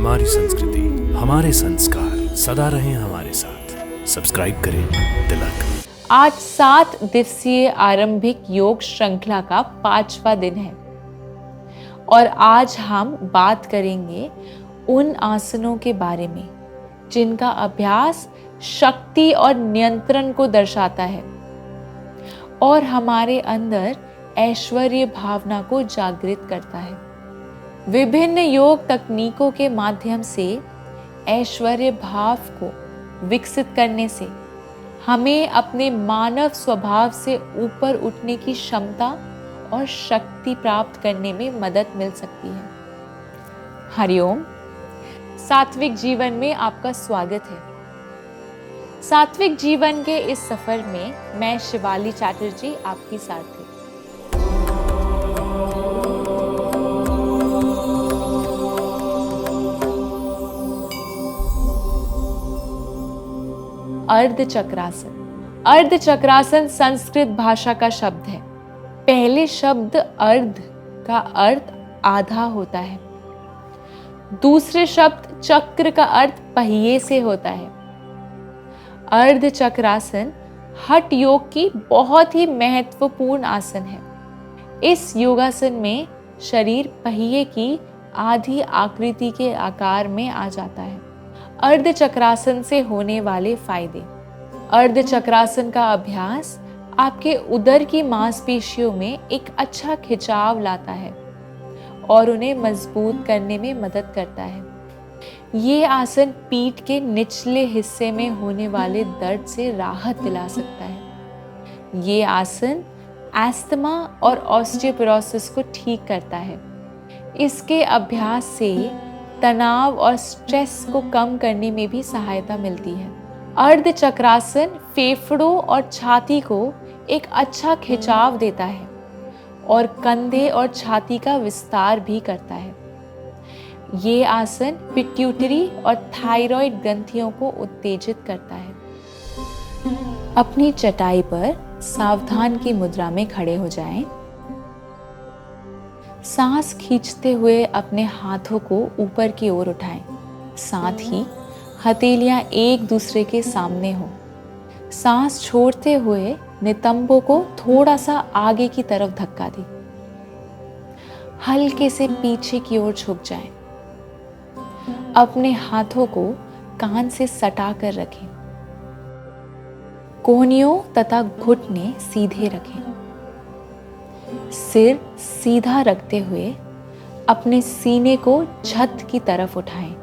हमारी संस्कृति, हमारे संस्कार सदा रहें हमारे साथ। सब्सक्राइब करें तिलक। आज 7 दिवसीय आरंभिक योग श्रृंखला का 5वां दिन है और आज हम बात करेंगे उन आसनों के बारे में जिनका अभ्यास शक्ति और नियंत्रण को दर्शाता है और हमारे अंदर ऐश्वर्य भावना को जागृत करता है। विभिन्न योग तकनीकों के माध्यम से ऐश्वर्य भाव को विकसित करने से हमें अपने मानव स्वभाव से ऊपर उठने की क्षमता और शक्ति प्राप्त करने में मदद मिल सकती है। हरिओम। सात्विक जीवन में आपका स्वागत है। सात्विक जीवन के इस सफर में मैं शिवाली चैटर्जी आपकी साथ हूँ। अर्ध चक्रासन। अर्ध चक्रासन संस्कृत भाषा का शब्द है। पहले शब्द अर्ध का अर्थ आधा होता है। दूसरे शब्द चक्र का अर्थ पहिए से होता है। अर्ध चक्रासन हठ योग की बहुत ही महत्वपूर्ण आसन है। इस योगासन में शरीर पहिए की आधी आकृति के आकार में आ जाता है। अर्ध चक्रासन से होने वाले फायदे। अर्ध चक्रासन का अभ्यास आपके उदर की मांसपेशियों में एक अच्छा खिंचाव लाता है और उन्हें मजबूत करने में मदद करता है। ये आसन पीठ के निचले हिस्से में होने वाले दर्द से राहत दिला सकता है। ये आसन एस्थमा और ऑस्टियोपोरोसिस को ठीक करता है। इसके अभ्यास से तनाव और स्ट्रेस को कम करने में भी सहायता मिलती है। अर्ध चक्रासन फेफड़ों और छाती को एक अच्छा खिंचाव देता है और कंधे और छाती का विस्तार भी करता है। ये आसन पिट्यूटरी और थायराइड ग्रंथियों को उत्तेजित करता है। अपनी चटाई पर सावधान की मुद्रा में खड़े हो जाएं। सांस खींचते हुए अपने हाथों को ऊपर की ओर उठाएं। साथ ही हथेलियां एक दूसरे के सामने हो। सांस छोड़ते हुए नितंबों को थोड़ा सा आगे की तरफ धक्का दें। हल्के से पीछे की ओर झुक जाएं। अपने हाथों को कान से सटा कर रखें। कोहनियों तथा घुटने सीधे रखें। सिर सीधा रखते हुए अपने सीने को छत की तरफ उठाएं।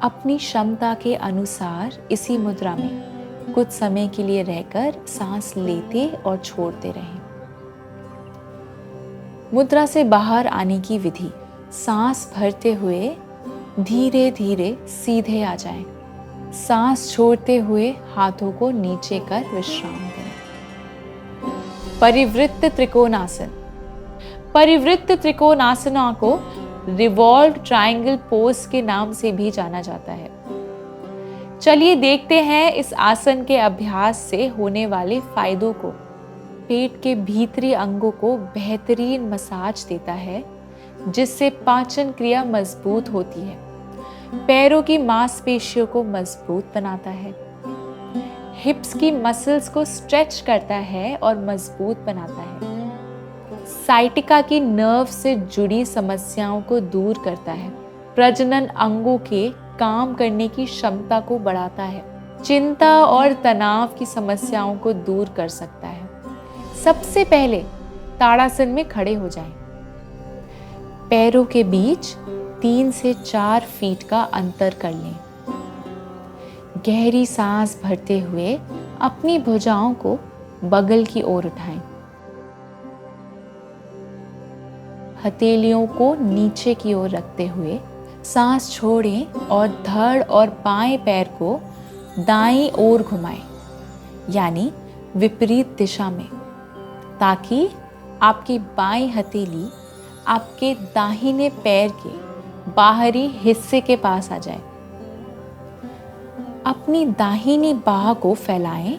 अपनी क्षमता के अनुसार इसी मुद्रा में कुछ समय के लिए रहकर सांस लेते और छोड़ते रहें। मुद्रा से बाहर आने की विधि। सांस भरते हुए धीरे धीरे सीधे आ जाएं। सांस छोड़ते हुए हाथों को नीचे कर विश्राम करें। परिवृत्त त्रिकोणासन। परिवृत्त त्रिकोणासना को रिवॉल्व ट्रायंगल पोज के नाम से भी जाना जाता है। चलिए देखते हैं इस आसन के अभ्यास से होने वाले फायदों को। पेट के भीतरी अंगों को बेहतरीन मसाज देता है जिससे पाचन क्रिया मजबूत होती है। पैरों की मांसपेशियों को मजबूत बनाता है। हिप्स की मसल्स को स्ट्रेच करता है और मजबूत बनाता है। साइटिका की नर्व से जुड़ी समस्याओं को दूर करता है। प्रजनन अंगों के काम करने की क्षमता को बढ़ाता है। चिंता और तनाव की समस्याओं को दूर कर सकता है। सबसे पहले ताड़ासन में खड़े हो जाएं। पैरों के बीच 3 से 4 फीट का अंतर कर लें। गहरी सांस भरते हुए अपनी भुजाओं को बगल की ओर उठाएं। हथेलियों को नीचे की ओर रखते हुए सांस छोड़ें और धड़ और बाएं पैर को दाईं ओर घुमाएं, यानी विपरीत दिशा में, ताकि आपकी बाईं हथेली आपके दाहिने पैर के बाहरी हिस्से के पास आ जाए। अपनी दाहिनी बाह को फैलाएं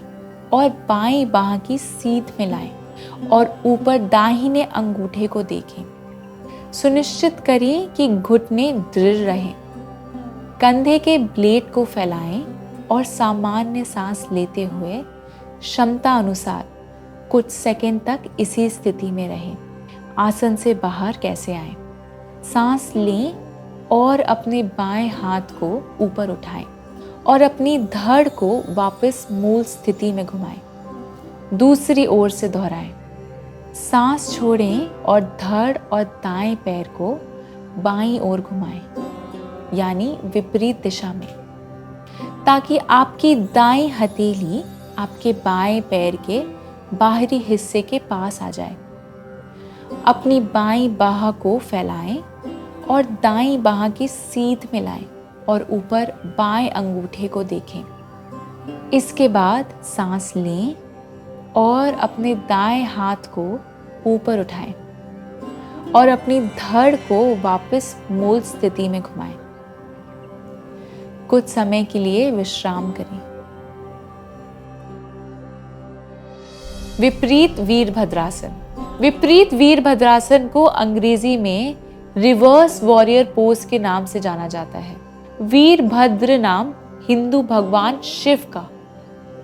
और बाईं बाह की सीध में लाएं और ऊपर दाहिने अंगूठे को देखें। सुनिश्चित करें कि घुटने दृढ़ रहें। कंधे के ब्लेड को फैलाएं और सामान्य सांस लेते हुए क्षमता अनुसार कुछ सेकंड तक इसी स्थिति में रहें। आसन से बाहर कैसे आएं? सांस लें और अपने बाएं हाथ को ऊपर उठाएं और अपनी धड़ को वापस मूल स्थिति में घुमाएं। दूसरी ओर से दोहराएं। सांस छोड़ें और धड़ और दाएं पैर को बाईं ओर घुमाएं, यानी विपरीत दिशा में, ताकि आपकी दाईं हथेली आपके बाएं पैर के बाहरी हिस्से के पास आ जाए। अपनी बाईं बाह को फैलाएं और दाईं बाह की सीध में लाएं और ऊपर बाएं अंगूठे को देखें। इसके बाद सांस लें और अपने दाएं हाथ को ऊपर उठाएं और अपनी धड़ को वापस मूल स्थिति में घुमाएं। कुछ समय के लिए विश्राम करें। विपरीत वीरभद्रासन। विपरीत वीरभद्रासन को अंग्रेजी में रिवर्स वॉरियर पोज के नाम से जाना जाता है। वीरभद्र नाम हिंदू भगवान शिव का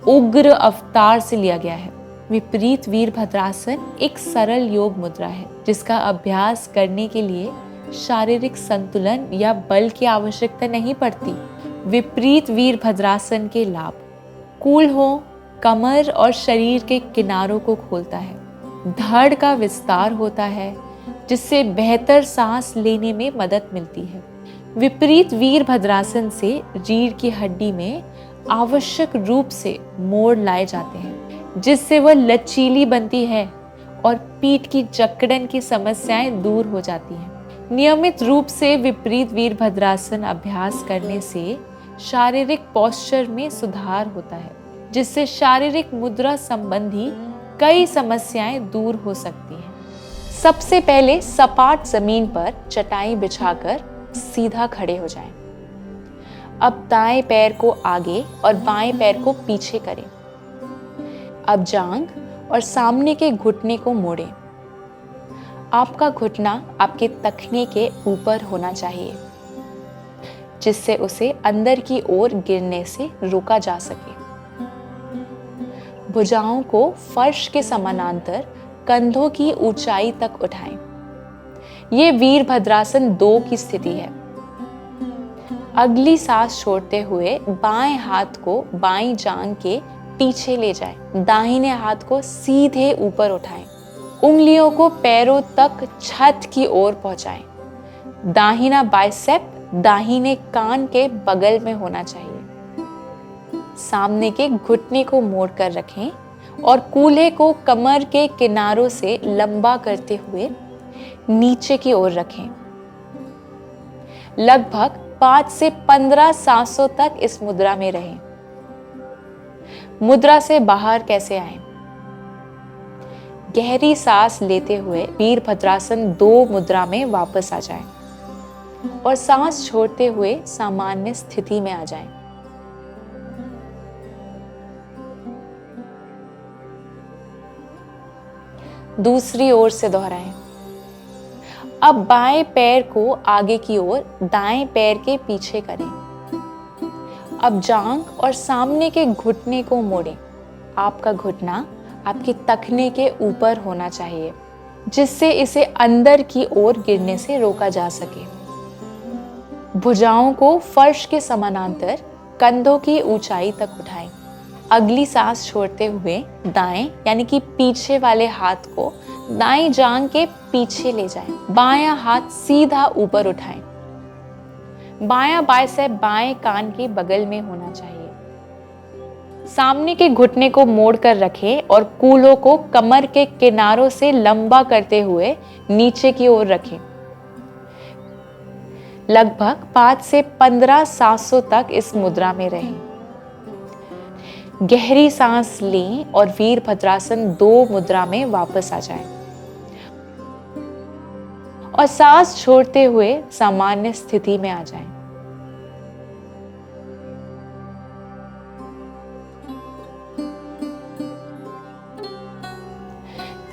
उग्र अवतार से लिया गया है। विपरीत वीरभद्रासन एक सरल योग मुद्रा है जिसका अभ्यास करने के लिए शारीरिक संतुलन या बल की आवश्यकता नहीं पड़ती। विपरीत वीरभद्रासन के लाभ: कूल हो, कमर और शरीर के किनारों को खोलता है, धड़ का विस्तार होता है जिससे बेहतर सांस लेने में मदद मिलती है। विपरीत वीरभद्रासन से रीढ़ की हड्डी में आवश्यक रूप से मोड़ लाए जाते हैं जिससे वह लचीली बनती है और पीठ की जकड़न की समस्याएं दूर हो जाती हैं। नियमित रूप से विपरीत वीरभद्रासन अभ्यास करने से शारीरिक पोस्चर में सुधार होता है जिससे शारीरिक मुद्रा संबंधी कई समस्याएं दूर हो सकती हैं। सबसे पहले सपाट जमीन पर चटाई बिछाकर सीधा खड़े हो जाएं। अब दाएं पैर को आगे और बाएं पैर को पीछे करें। अब जांघ और सामने के घुटने को मोड़ें। आपका घुटना आपके तखने के ऊपर होना चाहिए जिससे उसे अंदर की ओर गिरने से रोका जा सके। भुजाओं को फर्श के समानांतर कंधों की ऊंचाई तक उठाएं। ये वीरभद्रासन 2 की स्थिति है। अगली सांस छोड़ते हुए बाएं हाथ को बाईं जांघ के पीछे ले जाएं। दाहिने हाथ को सीधे ऊपर उठाएं। उंगलियों को पैरों तक छत की ओर पहुंचाएं। दाहिना बाइसेप दाहिने कान के बगल में होना चाहिए। सामने के घुटने को मोड़ कर रखें और कूल्हे को कमर के किनारों से लंबा करते हुए नीचे की ओर रखें। लगभग 5 से 15 सांसों तक इस मुद्रा में रहें। मुद्रा से बाहर कैसे आएं? गहरी सांस लेते हुए वीरभद्रासन 2 मुद्रा में वापस आ जाएं और सांस छोड़ते हुए सामान्य स्थिति में आ जाएं। दूसरी ओर से दोहराएं। अब बाएं पैर को आगे की ओर दाएं पैर के पीछे करें। अब जांघ और सामने के घुटने को मोड़ें। आपका घुटना आपके तखने के ऊपर होना चाहिए जिससे इसे अंदर की ओर गिरने से रोका जा सके। भुजाओं को फर्श के समानांतर कंधों की ऊंचाई तक उठाएं। अगली सांस छोड़ते हुए दाएं यानी कि पीछे वाले हाथ को दाएं जांघ के पीछे ले जाएं। बायां हाथ सीधा ऊपर उठाएं। बायां बाइसेप बाएं कान के बगल में होना चाहिए। सामने के घुटने को मोड़ कर रखें और कूल्हों को कमर के किनारों से लंबा करते हुए नीचे की ओर रखें। लगभग 5 से 15 सांसों तक इस मुद्रा में रहें। गहरी सांस लें और वीरभद्रासन 2 मुद्रा में वापस आ जाएं और सांस छोड़ते हुए सामान्य स्थिति में आ जाएं।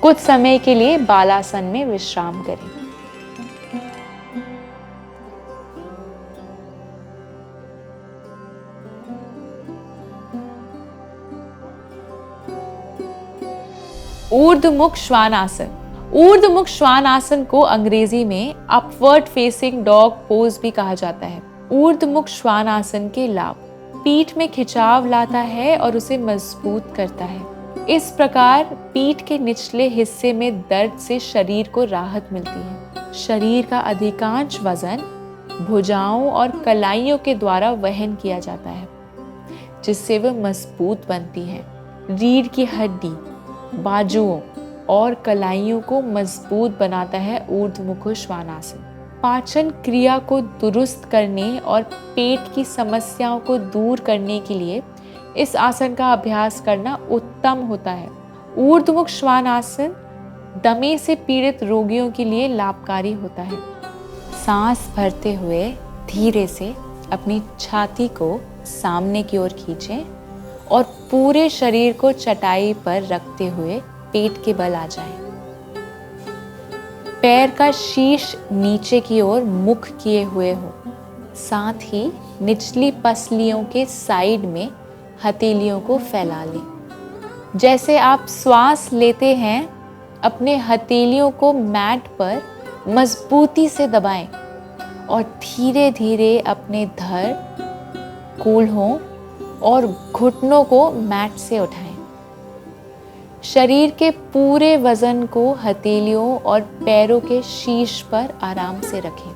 कुछ समय के लिए बालासन में विश्राम करें। ऊर्ध्वमुख श्वानासन। ऊर्ध्वमुख श्वानासन को अंग्रेजी में अपवर्ड फेसिंग डॉग पोज भी कहा जाता है। ऊर्ध्वमुख श्वानासन के लाभ: पीठ में खिंचाव लाता है और उसे मजबूत करता है। इस प्रकार पीठ के निचले हिस्से में दर्द से शरीर को राहत मिलती है। शरीर का अधिकांश वजन भुजाओं और कलाइयों के द्वारा वहन किया जाता है, जिससे वह मजबूत बनती है। रीढ़ की हड्डी, बाजुओं और कलाइयों को मजबूत बनाता है ऊर्ध्वमुख श्वानासन। पाचन क्रिया को दुरुस्त करने और पेट की समस्याओं को दूर करने के लिए इस आसन का अभ्यास करना उत्तम होता है। ऊर्ध्वमुख श्वानासन दमे से पीड़ित रोगियों के लिए लाभकारी होता है। सांस भरते हुए धीरे से अपनी छाती को सामने की ओर खींचें और पूरे शरीर को चटाई पर रखते हुए पेट के बल आ जाएं। पैर का शीर्ष नीचे की ओर मुख किए हुए हो, साथ ही निचली पसलियों के साइड में हथेलियों को फैला लें। जैसे आप श्वास लेते हैं, अपने हथेलियों को मैट पर मजबूती से दबाएं और धीरे धीरे अपने धड़, कूल्हों और घुटनों को मैट से उठाएं। शरीर के पूरे वजन को हथेलियों और पैरों के शीर्ष पर आराम से रखें।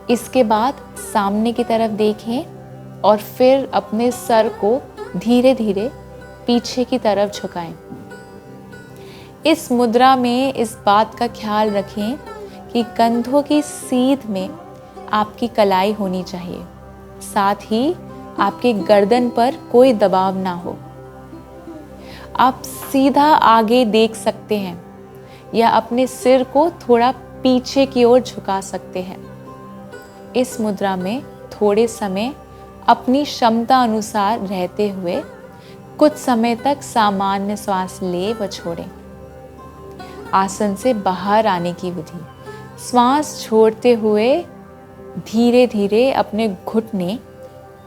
इसके बाद सामने की तरफ देखें और फिर अपने सर को धीरे धीरे पीछे की तरफ झुकाएं। इस मुद्रा में इस बात का ख्याल रखें कि कंधों की सीध में आपकी कलाई होनी चाहिए, साथ ही आपके गर्दन पर कोई दबाव ना हो। आप सीधा आगे देख सकते हैं या अपने सिर को थोड़ा पीछे की ओर झुका सकते हैं। इस मुद्रा में थोड़े समय अपनी क्षमता अनुसार रहते हुए कुछ समय तक सामान्य श्वास ले व छोड़ें। आसन से बाहर आने की विधि: श्वास छोड़ते हुए धीरे धीरे अपने घुटने,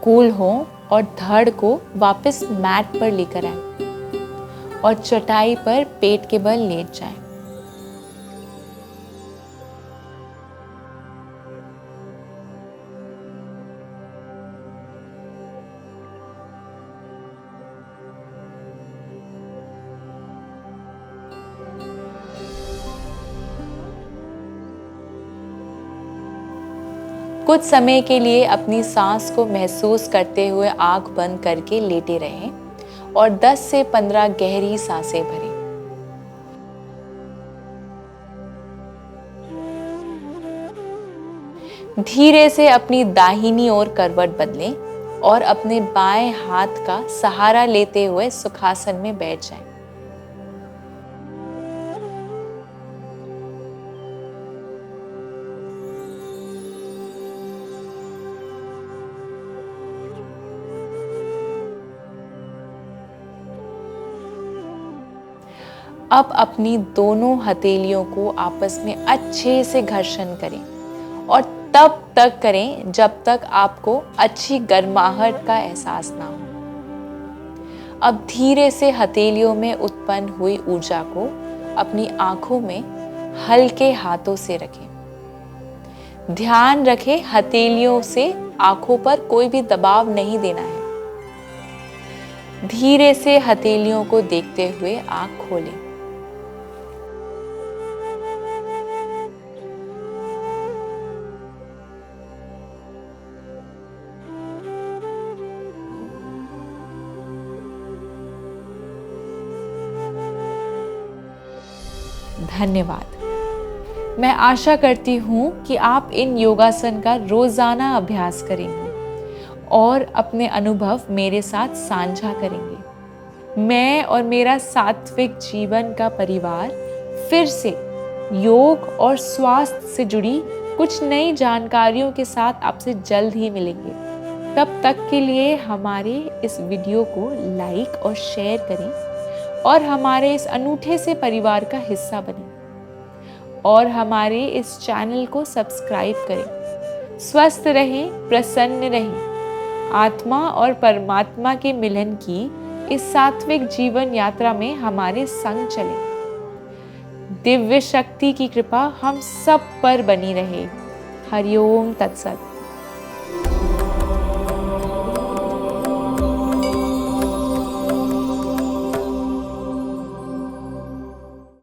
कूल्हों और धड़ को वापस मैट पर लेकर आएं और चटाई पर पेट के बल लेट जाएं। कुछ समय के लिए अपनी सांस को महसूस करते हुए आंख बंद करके लेटे रहें और 10 से 15 गहरी सांसें भरें। धीरे से अपनी दाहिनी ओर करवट बदलें और अपने बाएं हाथ का सहारा लेते हुए सुखासन में बैठ जाएं। अब अपनी दोनों हथेलियों को आपस में अच्छे से घर्षण करें और तब तक करें जब तक आपको अच्छी गर्माहट का एहसास ना हो। अब धीरे से हथेलियों में उत्पन्न हुई ऊर्जा को अपनी आंखों में हल्के हाथों से रखें। ध्यान रखें, हथेलियों से आंखों पर कोई भी दबाव नहीं देना है। धीरे से हथेलियों को देखते हुए आंख खोलें। धन्यवाद। मैं आशा करती हूँ कि आप इन योगासन का रोजाना अभ्यास करेंगे और अपने अनुभव मेरे साथ साझा करेंगे। मैं और मेरा सात्विक जीवन का परिवार फिर से योग और स्वास्थ्य से जुड़ी कुछ नई जानकारियों के साथ आपसे जल्द ही मिलेंगे। तब तक के लिए हमारे इस वीडियो को लाइक और शेयर करें और हमारे इस अनूठे से परिवार का हिस्सा बनें और हमारे इस चैनल को सब्सक्राइब करें। स्वस्थ रहें, प्रसन्न रहें। आत्मा और परमात्मा के मिलन की इस सात्विक जीवन यात्रा में हमारे संग चले। दिव्य शक्ति की कृपा हम सब पर बनी रहे। हरिओम तत्सत।